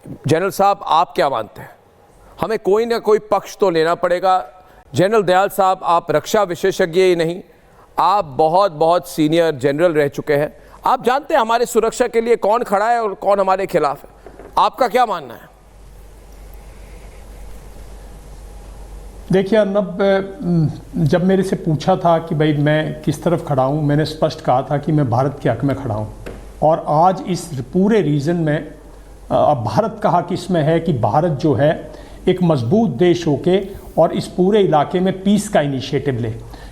General साहब, आप क्या मानते हैं? हमें कोई ना कोई पक्ष तो लेना पड़ेगा। जनरल दयाल साहब, आप रक्षा विशेषज्ञ ही नहीं, आप बहुत बहुत सीनियर जनरल रह चुके हैं। आप जानते हैं हमारे सुरक्षा के लिए कौन खड़ा है और कौन हमारे खिलाफ है। आपका क्या मानना है? देखिए अर्नब, जब मेरे से पूछा था कि भाई मैं किस तरफ खड़ा हूँ, मैंने स्पष्ट कहा था कि मैं भारत के हक में खड़ा हूँ। और आज इस पूरे रीजन में भारत का हक इसमें है कि भारत जो है एक मजबूत देश होके और इस पूरे इलाके में पीस का इनिशिएटिव ले।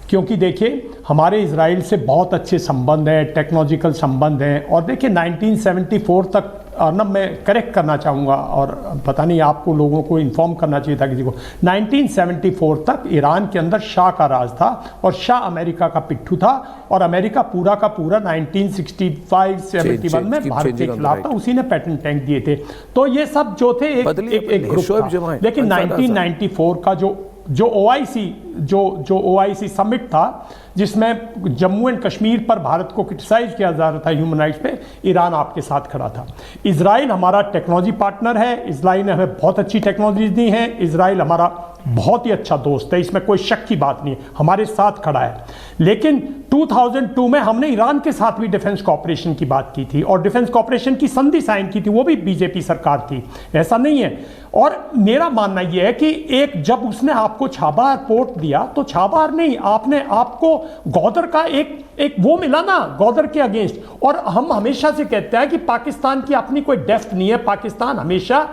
क्योंकि देखिए हमारे इजराइल से बहुत अच्छे संबंध हैं, टेक्नोलॉजिकल संबंध हैं। और देखिए 1974 तक, अर्नब मैं करेक्ट करना चाहूँगा और पता नहीं आपको लोगों को इन्फॉर्म करना चाहिए था किसी को, 1974 तक ईरान के अंदर शाह का राज था और शाह अमेरिका का पिट्ठू था। और अमेरिका पूरा का पूरा 1965-71 में भारत के खिलाफ था, उसी ने पैटर्न टैंक दिए थे। तो ये सब जो थे एक ग्रुप था। लेकिन 1994 का जो OIC समिट था, जिसमें जम्मू एंड कश्मीर पर भारत को क्रिटिसाइज किया जा रहा था ह्यूमन राइट्स पे, ईरान आपके साथ खड़ा था। इजराइल हमारा टेक्नोलॉजी पार्टनर है, इजराइल ने हमें बहुत अच्छी टेक्नोलॉजी दी है, इजराइल हमारा बहुत ही अच्छा दोस्त है, इसमें कोई शक की बात नहीं है, हमारे साथ खड़ा है। लेकिन 2002 में हमने ईरान के साथ भी डिफेंस कॉपरेशन की बात की थी और डिफेंस कॉपरेशन की संधि साइन की थी, वो भी बीजेपी सरकार थी, ऐसा नहीं है। और मेरा मानना यह है कि एक जब उसने आपको छाबार पोर्ट दिया तो छाबार नहीं, आपको गौदर का एक वो मिला ना, गौदर के अगेंस्ट। और हम हमेशा से कहते हैं कि पाकिस्तान की अपनी कोई डेफ्थ नहीं है, पाकिस्तान हमेशा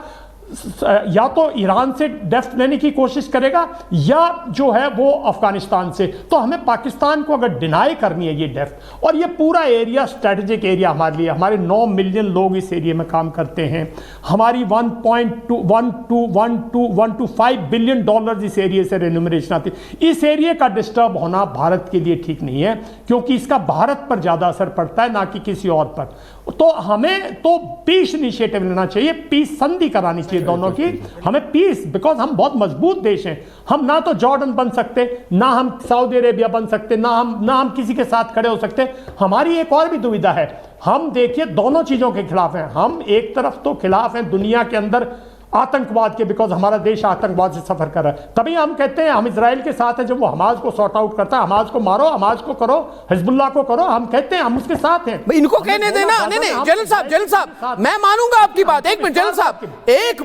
या तो ईरान से डेफ्थ लेने की कोशिश करेगा या जो है वो अफगानिस्तान से। तो हमें पाकिस्तान को अगर डिनाई करनी है ये डेफ्थ, और ये पूरा एरिया स्ट्रेटेजिक एरिया हमारे लिए, हमारे 9 मिलियन लोग इस एरिया में काम करते हैं, हमारी 1.5 बिलियन डॉलर इस एरिया से रेन्यूमरेशन आती है। इस एरिया का डिस्टर्ब होना भारत के लिए ठीक नहीं है, क्योंकि इसका भारत पर ज़्यादा असर पड़ता है, ना कि किसी और पर। तो हमें तो पीस इनिशिएटिव लेना चाहिए, पीस संधि करानी चाहिए दोनों की, हमें पीस, बिकॉज हम बहुत मजबूत देश हैं। हम ना तो जॉर्डन बन सकते, ना हम सऊदी अरेबिया बन सकते, ना हम किसी के साथ खड़े हो सकते। हमारी एक और भी दुविधा है, हम देखिए दोनों चीजों के खिलाफ हैं। हम एक तरफ तो खिलाफ हैं दुनिया के अंदर आतंकवाद के, बिकॉज हमारा देश आतंकवाद से सफर कर रहा है। तभी हम कहते हैं हम इजराइल के साथ हैं, जब वो हमास को सॉर्ट आउट करता है, हमास को मारो, हमास को करो, हिजबुल्लाह को करो, हम कहते हैं हम उसके साथ हैं। इनको कहने देना। नहीं, जनरल साहब मैं मानूंगा आपकी बात। एक मिनट जनरल साहब, एक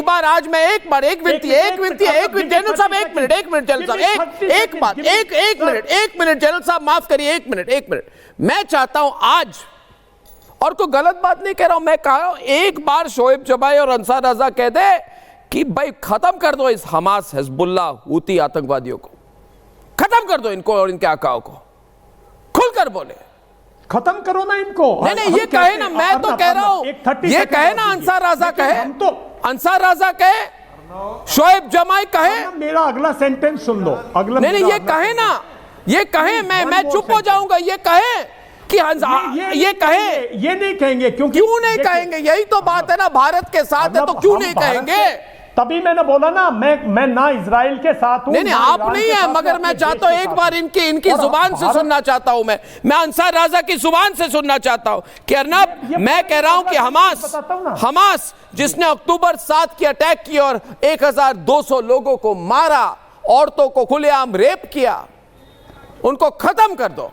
बार आज मैं एक विनती जनरल साहब, एक मिनट जनरल साहब, एक मिनट जनरल साहब, माफ करिए, एक मिनट। मैं चाहता हूं आज, और कोई गलत बात नहीं कह रहा हूं, मैं कह रहा हूं एक बार शोएब जबाई और अंसार रजा कह दे कि भाई खत्म कर दो इस हमास, हिजबुल्लाह, हूती आतंकवादियों को, खत्म कर दो इनको और इनके आकाओं को, खुलकर बोले खत्म करो ना इनको। नहीं, ये कहे ना, मैं तो कह रहा हूं, ये कहे ना, अंसार रजा कहे, अंसार रजा कहे, शोएब जमाई कहे। मेरा अगला सेंटेंस सुन लो, अगला। नहीं, ये कहे ना, ये कहे, मैं चुप हो जाऊंगा। ये कहे कि ये कहे, ये नहीं कहेंगे, क्योंकि क्यों नहीं कहेंगे? यही तो बात है ना, भारत के साथ है तो क्यों नहीं कहेंगे? तभी मैंने बोला ना, मैं ना इजराइल के साथ हूं। नहीं, आप नहीं है, मगर मैं चाहता हूं एक बार इनकी जुबान से सुनना चाहता हूं। मैं अंसार राजा की जुबान से सुनना चाहता हूं कि अर्नब, मैं कह रहा हूं कि हमास जिसने अक्टूबर 7 की अटैक की और 1200 लोगों को मारा, औरतों को खुलेआम रेप किया, उनको खत्म कर दो।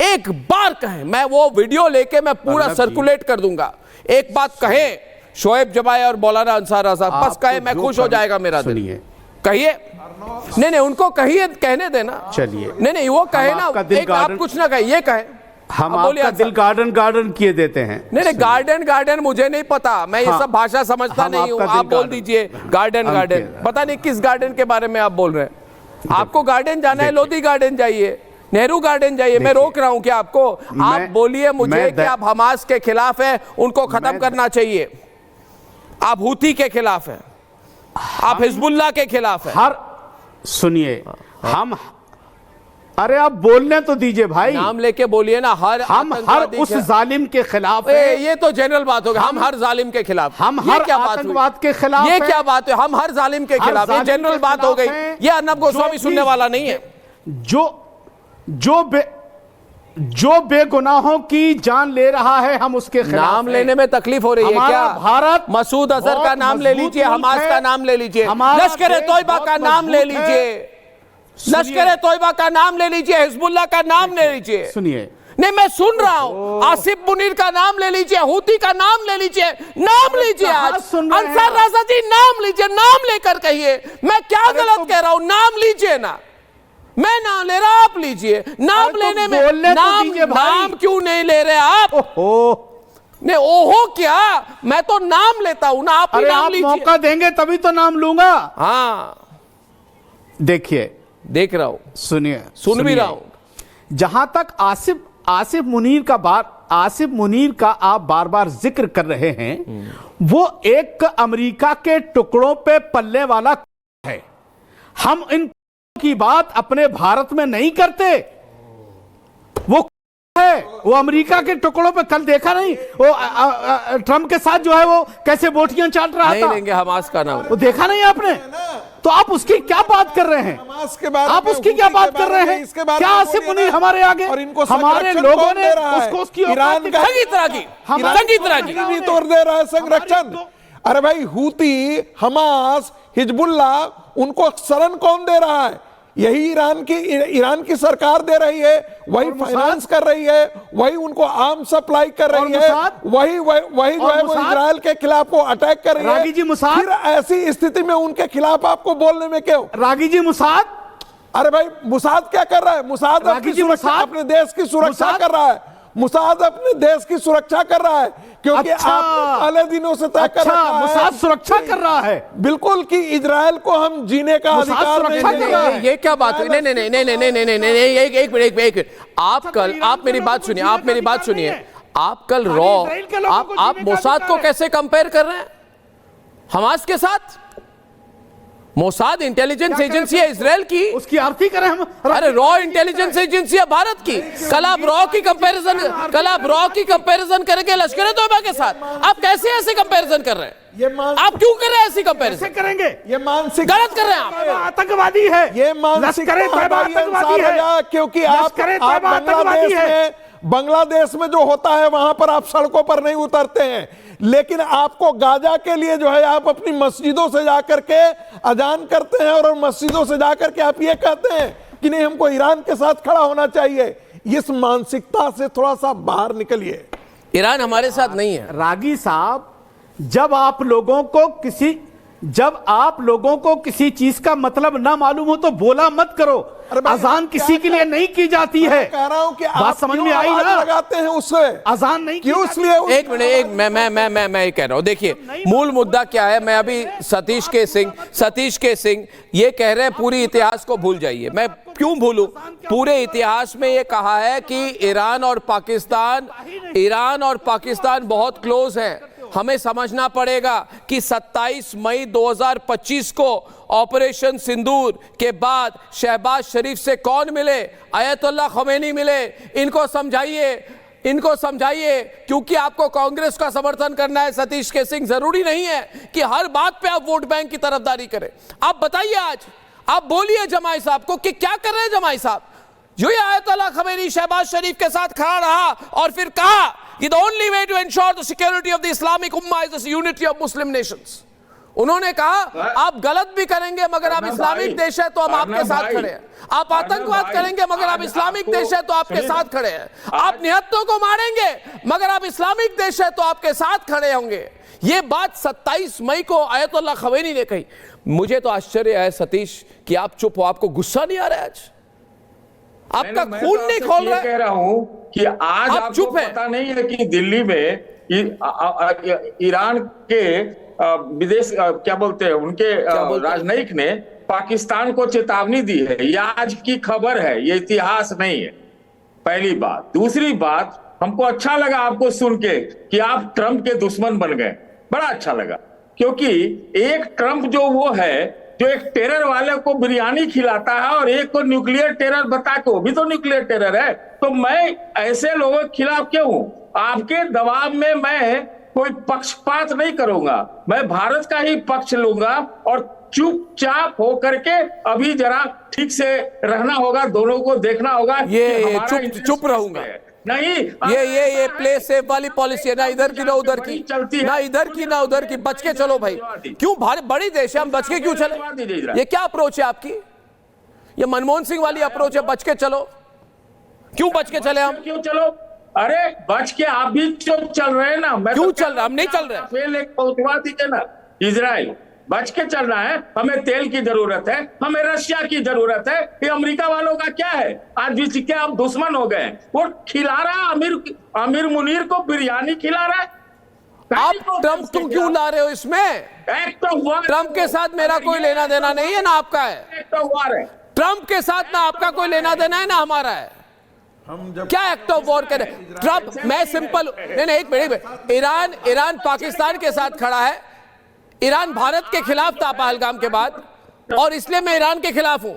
एक बार कहें, मैं वो वीडियो लेके मैं पूरा सर्कुलेट कर दूंगा। एक बात कहे शोएब जबाई और मौलाना अंसार रजा, बस कहे, मैं खुश हो जाएगा मेरा दिल। कहिए। नहीं, उनको कहिए, कहने देना। चलिए, नहीं, वो कहे ना, एक आप कुछ ना कहे, ये कहे। हम आपका दिल गार्डन किए देते हैं। नहीं, गार्डन मुझे नहीं पता, मैं ये सब भाषा समझता नहीं हूँ। आप बोल दीजिए गार्डन, पता नहीं किस गार्डन के बारे में आप बोल रहे हैं। आपको गार्डन जाना है, लोधी गार्डन जाइए, नेहरू गार्डन जाइए। मैं रोक रहा हूं क्या आपको? आप बोलिए मुझे कि आप हमास के खिलाफ है, उनको खत्म करना चाहिए, आप हूती के खिलाफ है, आप हिजबुल्लाह के खिलाफ है। सुनिए, हम अरे आप बोलने तो दीजिए भाई, नाम लेके बोलिए ना। हम हर उस जालिम के खिलाफ है। ये तो जनरल बात होगी, हम हर जालिम के खिलाफ, हम हर आतंकवाद के खिलाफ। ये क्या बात है? हम हर जालिम के खिलाफ, ये जनरल बात हो गई। ये अर्नब गोस्वामी सुनने वाला नहीं है। जो बेगुनाहों की जान ले रहा है हम उसके खिलाफ नाम लेने में तकलीफ हो रही है हमारा क्या? भारत मसूद अजहर का नाम ले लीजिए, हमास का नाम ले लीजिए, हमारा लश्कर तोयबा का नाम ले लीजिए, लश्कर तोयबा का नाम ले लीजिए, हिजबुल्लाह का नाम ले लीजिए। सुनिए, नहीं मैं सुन रहा हूं, आसिफ मुनीर का नाम ले लीजिए, हूती का नाम ले लीजिए, नाम लीजिए, आज अंसार राजा जी नाम लीजिए, नाम लेकर कहिए मैं क्या गलत कह रहा हूं, नाम लीजिए ना, मैं नाम ले रहा, आप लीजिए, नाम लेने में नाम क्यों नहीं ले रहे आप? नहीं ओहो क्या, मैं तो नाम लेता हूं ना, आप ही नाम लीजिए। मौका देंगे तभी तो नाम लूंगा। हाँ देखिए, देख रहा हूं, सुनिए, सुन भी रहा हूं। जहां तक आसिफ मुनीर का आप बार बार जिक्र कर रहे हैं, वो एक अमेरिका के टुकड़ों पे पलने वाला है। हम इन की बात अपने भारत में नहीं करते। वो है, वो अमेरिका के टुकड़ों पे कल देखा नहीं, वो ट्रम्प के साथ जो है वो कैसे बोटियां चाट रहा नहीं था। लेंगे हमास का नाम, वो देखा नहीं आपने? तो आप उसकी क्या बात कर रहे हैं? आप उसकी क्या बात कर रहे हैं? क्या आसिफ मुनीर हमारे आगे, हमारे लोगों ने उसकी ईरान का संगी तरह की तोड़ दे रहा है संरक्षण। अरे भाई, हूती, हमास, हिजबुल्लाह, उनको शरण कौन दे रहा है? यही ईरान की सरकार दे रही है, वही फाइनेंस कर रही है, वही उनको आर्म सप्लाई कर रही है, वही जो है वो इजराइल के खिलाफ वो अटैक कर रही है। रागी जी, मुसाद, फिर ऐसी स्थिति में उनके खिलाफ आपको बोलने में क्यों? रागी जी, मुसाद, अरे भाई, मुसाद क्या कर रहा है? मुसाद अपने देश की सुरक्षा कर रहा है। मुसाद अपने देश की सुरक्षा कर रहा है, क्योंकि आप पहले दिनों से तय कर रखा है। मुसाद सुरक्षा कर रहा है बिल्कुल, कि इजराइल को हम जीने का अधिकार नहीं दे रहे हैं। ये क्या बात हुई? नहीं नहीं नहीं नहीं नहीं नहीं नहीं नहीं, एक मिनट, आप मेरी बात सुनिए, आप कल आप मोसाद को कैसे कंपेयर कर रहे हैं हमास के साथ? मोसाद इंटेलिजेंस एजेंसी है इजराइल की, उसकी आरती करें हम। अरे रॉ इंटेलिजेंस एजेंसी है भारत की। कल आप रॉ की कंपैरिजन करेंगे लश्कर तोयबा के साथ? आप कैसे ऐसे कंपैरिजन कर रहे हैं? आप क्यों कर रहे हैं ऐसी कंपैरिजन? करेंगे ये मानसिक गलत कर रहे हैं आप। आतंकवादी है ये मानसिक आतंकवादी है, क्योंकि आप बांग्लादेश में जो होता है वहां पर आप सड़कों पर नहीं उतरते हैं, लेकिन आपको गाजा के लिए जो है आप अपनी मस्जिदों से जाकर के अजान करते हैं और मस्जिदों से जाकर के आप ये कहते हैं कि नहीं, हमको ईरान के साथ खड़ा होना चाहिए। इस मानसिकता से थोड़ा सा बाहर निकलिए। ईरान हमारे साथ नहीं है। रागी साहब, जब आप लोगों को किसी चीज का मतलब ना मालूम हो तो बोला मत करो। अजान किसी के लिए नहीं की जाती है। कह रहा हूं कि बात समझ में आई ना? लगाते हैं उससे अजान नहीं क्यों? इसलिए एक मिनट, मैं ये कह रहा हूं, देखिए मूल मुद्दा क्या है। मैं अभी सतीश के सिंह ये कह रहे हैं पूरी इतिहास को भूल जाइए। मैं क्यों भूलूं? पूरे इतिहास में ये कहा है कि ईरान और पाकिस्तान बहुत क्लोज है। हमें समझना पड़ेगा कि 27 मई 2025 को ऑपरेशन सिंदूर के बाद शहबाज शरीफ से कौन मिले? अयतुल्लाह खमेनी मिले। इनको समझाइए, क्योंकि आपको कांग्रेस का समर्थन करना है सतीश के सिंह, जरूरी नहीं है कि हर बात पे आप वोट बैंक की तरफदारी करें। आप बताइए, आज आप बोलिए जमाई साहब को कि क्या कर रहे हैं जमाई साहब? जो ये अयतुल्लाह खमेनी शहबाज शरीफ के साथ खड़ा रहा और फिर कहा कि the only way to ensure the security of the Islamic Ummah is the unity of Muslim nations. उन्होंने कहा आप गलत भी करेंगे मगर आप इस्लामिक देश है तो हम आपके साथ खड़े हैं। आप आतंकवाद करेंगे मगर आप इस्लामिक देश है तो आपके साथ खड़े हैं। आप निहत्तों को मारेंगे मगर आप इस्लामिक देश है तो आपके साथ खड़े होंगे। ये बात 27 मई को अयतुल्लाह खमेनी ने कही। मुझे तो आश्चर्य है सतीश कि आप चुप हो, आपको गुस्सा नहीं आ रहा है आज? आपका खून नहीं खोल रहा है? कह रहा हूं कि आज आप आपको चुप है। पता नहीं है कि दिल्ली में ईरान के विदेश क्या बोलते हैं उनके राजनयिक ने पाकिस्तान को चेतावनी दी है। ये आज की खबर है, ये इतिहास नहीं है। पहली बात। दूसरी बात, हमको अच्छा लगा आपको सुन के कि आप ट्रंप के दुश्मन बन गए। बड़ा अच्छा लगा, क्योंकि एक ट्रंप जो वो है जो एक टेरर वाले को बिरयानी खिलाता है और एक को न्यूक्लियर टेरर बता के, वो भी तो न्यूक्लियर टेरर है। तो मैं ऐसे लोगों के खिलाफ क्यों हूं? आपके दबाव में मैं कोई पक्षपात नहीं करूंगा। मैं भारत का ही पक्ष लूंगा और चुपचाप होकर के अभी जरा ठीक से रहना होगा, दोनों को देखना होगा। ये चुप रहूंगा नहीं, ये प्ले सेफ वाली पॉलिसी है ना, इधर की ना उधर की, ना इधर की ना उधर की, बच के चलो भाई। क्यों भारत बड़ी देश है, हम बच के क्यों चले? ये क्या अप्रोच है आपकी? ये मनमोहन सिंह वाली अप्रोच है, बच के चलो। क्यों बच के चले हम? क्यों चलो? अरे बच के आप भी चल रहे हैं ना। क्यों चल रहा? हम नहीं चल रहे। पहले पहुंचवा दीजिए ना इजराइल। बच के चलना है। हमें तेल की जरूरत है, हमें रशिया की जरूरत है। ये अमेरिका वालों का क्या है? आज भी क्या आप दुश्मन हो गए? वो खिला रहा है अमीर मुनीर को बिरयानी खिला रहा है। आप ट्रंप तुम क्यों ला रहे हो इसमें? ट्रंप के साथ मेरा कोई लेना देना नहीं है, ना आपका है। ट्रंप के साथ ना आपका कोई लेना देना है ना हमारा है। क्या एक्ट ऑफ वॉर करे ट्रंप? मैं सिंपल नहीं, एक मिनट। ईरान पाकिस्तान के साथ खड़ा है, ईरान भारत के खिलाफ था पहलगाम के बाद, और इसलिए मैं ईरान के खिलाफ हूं।